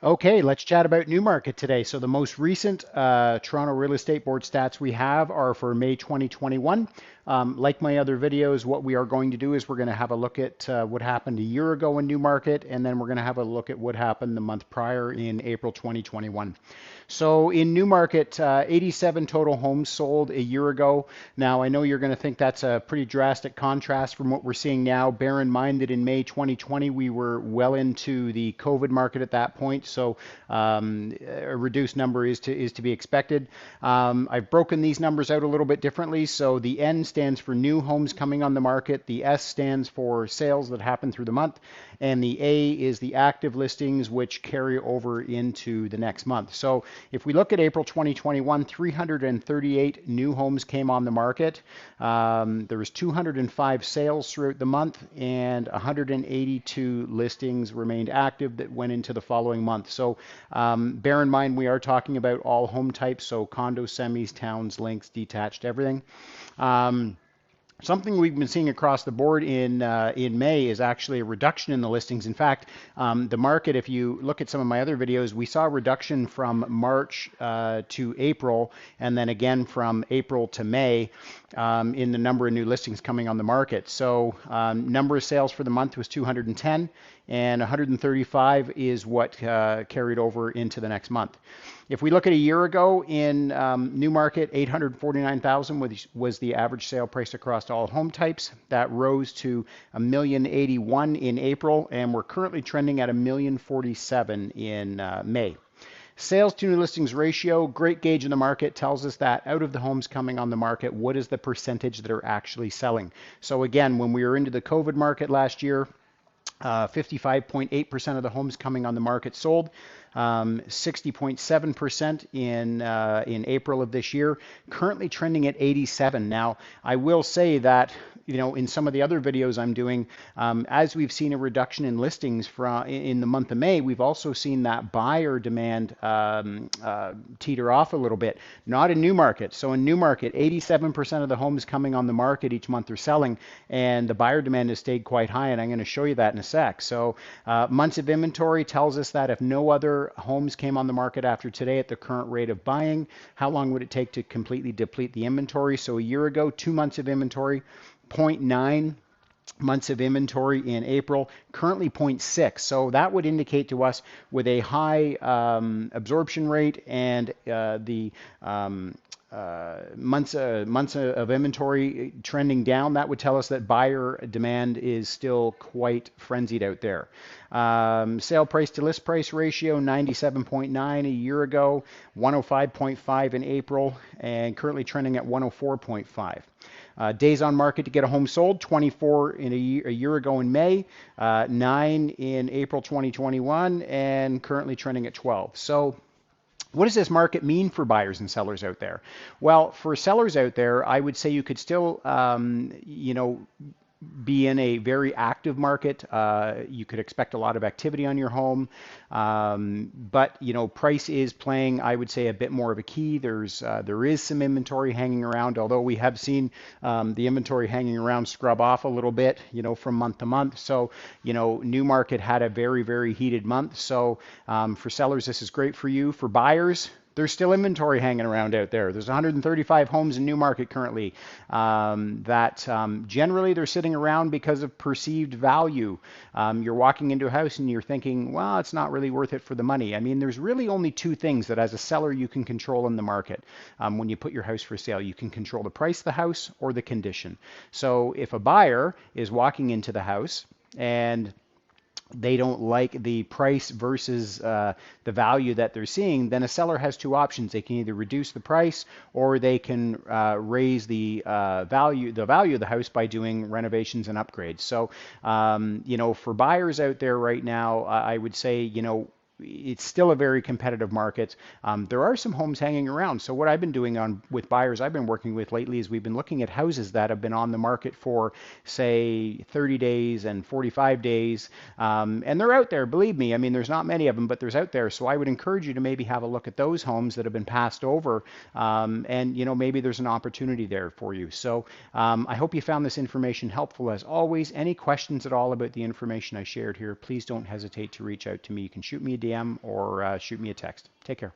Okay, let's chat about Newmarket today. So the most recent Toronto Real Estate Board stats we have are for May 2021. Like my other videos, what we are going to do is we're going to have a look at what happened a year ago in Newmarket, and then we're going to have a look at what happened the month prior in April 2021. So in Newmarket, 87 total homes sold a year ago. Now, I know you're going to think that's a pretty drastic contrast from what we're seeing now. Bear in mind that in May 2020, we were well into the COVID market at that point, so a reduced number is to be expected. I've broken these numbers out a little bit differently. So the N stands for new homes coming on the market, the S stands for sales that happen through the month, and the A is the active listings which carry over into the next month. So if we look at April 2021, 338 new homes came on the market. There was 205 sales throughout the month, and 182 listings remained active that went into the following month. So bear in mind we are talking about all home types, so condos, semis, towns, links, detached, everything. Um, Something we've been seeing across the board in May is actually a reduction in the listings. In fact, the market, if you look at some of my other videos, we saw a reduction from March to April, and then again from April to May in the number of new listings coming on the market. So number of sales for the month was 210, and 135 is what carried over into the next month. If we look at a year ago in Newmarket, 849,000 was the average sale price across all home types. That rose to $1,081,000 in April, and we're currently trending at $1,047,000 in May. Sales to new listings ratio, great gauge in the market, tells us that out of the homes coming on the market, what is the percentage that are actually selling? So again, when we were into the COVID market last year, 55.8% of the homes coming on the market sold, 60.7% in April of this year, currently trending at 87. Now, I will say that in some of the other videos I'm doing, as we've seen a reduction in listings in the month of May, we've also seen that buyer demand teeter off a little bit. Not in Newmarket. So in Newmarket, 87% of the homes coming on the market each month are selling, and the buyer demand has stayed quite high, and I'm going to show you that in a sec. So months of inventory tells us that if no other homes came on the market after today at the current rate of buying, how long would it take to completely deplete the inventory? So a year ago, 2 months of inventory, 0.9 months of inventory in April, currently 0.6. So that would indicate to us with a high absorption rate and the months of inventory trending down, that would tell us that buyer demand is still quite frenzied out there. Sale price to list price ratio, 97.9 a year ago, 105.5 in April, and currently trending at 104.5. Days on market to get a home sold, 24 a year ago in May, 9 in April 2021, and currently trending at 12. So what does this market mean for buyers and sellers out there? Well, for sellers out there, I would say you could still, be in a very active market. You could expect a lot of activity on your home, but price is playing, I would say, a bit more of a key. There is some inventory hanging around, although we have seen the inventory hanging around scrub off a little bit, from month to month. So, Newmarket had a very, very heated month. So for sellers, this is great for you. For buyers, there's still inventory hanging around out there. There's 135 homes in Newmarket currently that generally they're sitting around because of perceived value. You're walking into a house and you're thinking, well, it's not really worth it for the money. I mean, there's really only two things that as a seller you can control in the market when you put your house for sale. You can control the price of the house or the condition. So if a buyer is walking into the house and they don't like the price versus the value that they're seeing, then a seller has two options. They can either reduce the price or they can raise the value of the house by doing renovations and upgrades. So, for buyers out there right now, I would say, it's still a very competitive market. There are some homes hanging around. So what I've been doing with buyers I've been working with lately is we've been looking at houses that have been on the market for, say, 30 days and 45 days. And they're out there, believe me. I mean, there's not many of them, but there's out there. So I would encourage you to maybe have a look at those homes that have been passed over. And, maybe there's an opportunity there for you. So I hope you found this information helpful as always. Any questions at all about the information I shared here, please don't hesitate to reach out to me. You can shoot me a DM DM or shoot me a text. Take care.